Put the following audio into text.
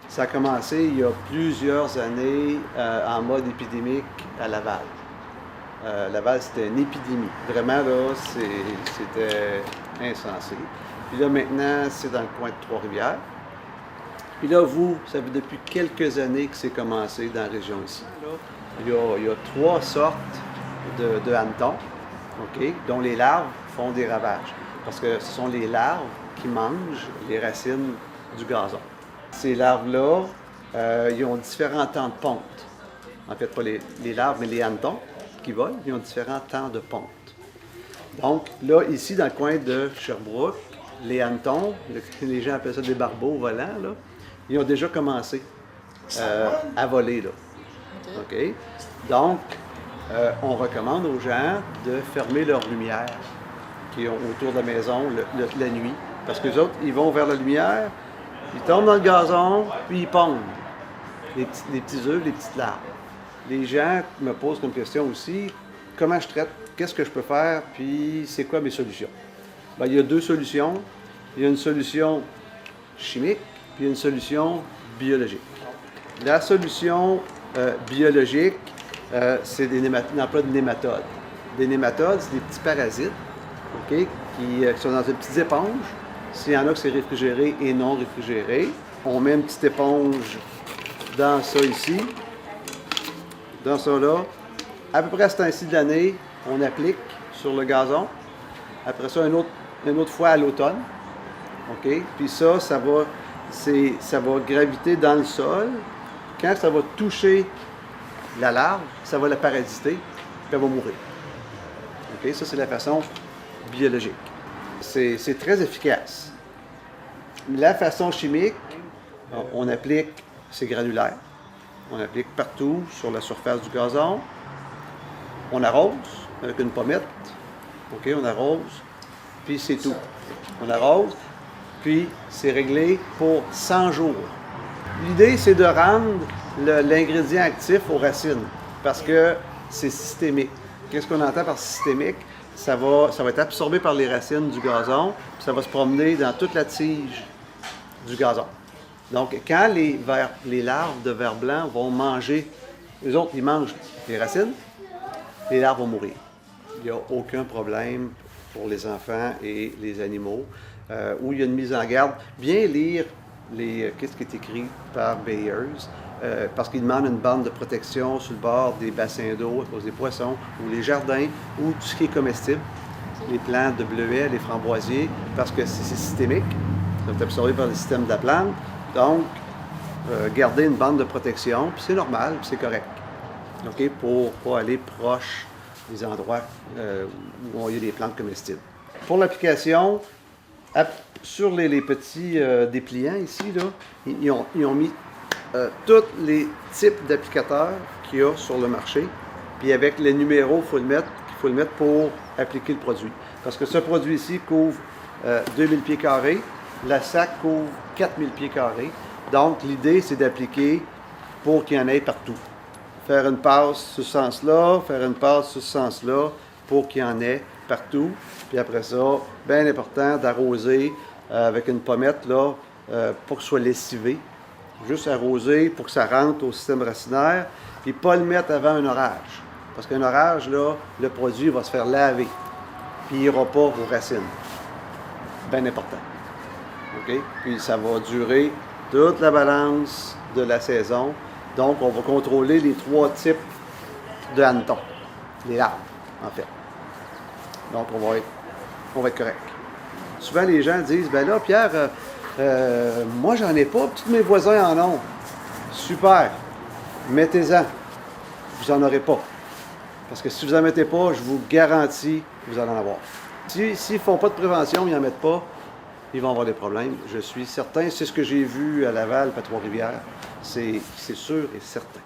Ça a commencé il y a plusieurs années en mode épidémique à Laval. Laval, c'était une épidémie. Vraiment, là, c'était insensé. Puis là, maintenant, c'est dans le coin de Trois-Rivières. Puis là, vous, ça fait depuis quelques années que c'est commencé dans la région ici. Il y a trois sortes de hannetons, OK, dont les larves font des ravages. Parce que ce sont les larves qui mangent les racines du gazon. Ces larves-là, ils ont différents temps de ponte. En fait, pas les larves, mais les hannetons qui volent, ils ont différents temps de ponte. Donc, là, ici, dans le coin de Sherbrooke, les hannetons, les gens appellent ça des barbeaux volants, là, ils ont déjà commencé à voler, là. OK? Donc, on recommande aux gens de fermer leur lumière qui est autour de la maison la nuit. Parce que les autres, ils vont vers la lumière, ils tombent dans le gazon, puis ils pondent les petits œufs, les petites larves. Les gens me posent comme question aussi, comment je traite, qu'est-ce que je peux faire, puis c'est quoi mes solutions? Bien, il y a deux solutions. Il y a une solution chimique, puis il y a une solution biologique. La solution biologique, c'est l'emploi de nématodes. Des nématodes, c'est des petits parasites, OK, qui sont dans une petite éponge. S'il y en a que c'est réfrigéré et non réfrigéré, on met une petite éponge dans ça ici, dans ça là. À peu près à ce temps-ci de l'année, on applique sur le gazon. Après ça, une autre fois à l'automne. OK? Puis ça va graviter dans le sol. Quand ça va toucher la larve, ça va la parasiter, puis elle va mourir. OK? Ça, c'est la façon biologique. C'est très efficace. La façon chimique, on applique, c'est granulaire. On applique partout sur la surface du gazon. On arrose avec une pommette. OK, on arrose, puis c'est tout. On arrose, puis c'est réglé pour 100 jours. L'idée, c'est de rendre l'ingrédient actif aux racines, parce que c'est systémique. Qu'est-ce qu'on entend par systémique? Ça va être absorbé par les racines du gazon, puis ça va se promener dans toute la tige du gazon. Donc, quand les larves de vers blanc vont manger, les autres, ils mangent les racines, les larves vont mourir. Il n'y a aucun problème pour les enfants et les animaux, où il y a une mise en garde. Bien lire qu'est-ce qui est écrit par Bayers, parce qu'ils demandent une bande de protection sur le bord des bassins d'eau à cause des poissons, ou les jardins, ou tout ce qui est comestible, les plantes de bleuets, les framboisiers, parce que c'est systémique, ça va être absorbé par le système de la plante. Donc, garder une bande de protection, puis c'est normal, puis c'est correct. OK? Pour pas aller proche des endroits où il y a des plantes comestibles. Pour l'application, sur les petits dépliants ici, là, ils ont mis tous les types d'applicateurs qu'il y a sur le marché, puis avec les numéros qu'il faut le mettre pour appliquer le produit. Parce que ce produit-ci couvre 2000 pieds carrés, la SAC couvre 4000 pieds carrés. Donc, l'idée, c'est d'appliquer pour qu'il y en ait partout. Faire une passe sur ce sens-là, faire une passe sur ce sens-là, pour qu'il y en ait partout. Puis après ça, bien important d'arroser avec une pommette, là, pour que ce soit lessivé. Juste arroser pour que ça rentre au système racinaire, puis pas le mettre avant un orage. Parce qu'un orage, là, le produit va se faire laver, puis il n'ira pas aux racines. Bien important. OK? Puis ça va durer toute la balance de la saison. Donc, on va contrôler les trois types de hannetons, les larves, en fait. Donc, on va être correct. Souvent, les gens disent, ben là, Pierre, moi, j'en ai pas, tous mes voisins en ont. Super, mettez-en. Vous n'en aurez pas. Parce que si vous n'en mettez pas, je vous garantis que vous allez en avoir. S'ils ne font pas de prévention, ils n'en mettent pas, ils vont avoir des problèmes. Je suis certain, c'est ce que j'ai vu à Laval, à Trois-Rivières. C'est sûr et certain.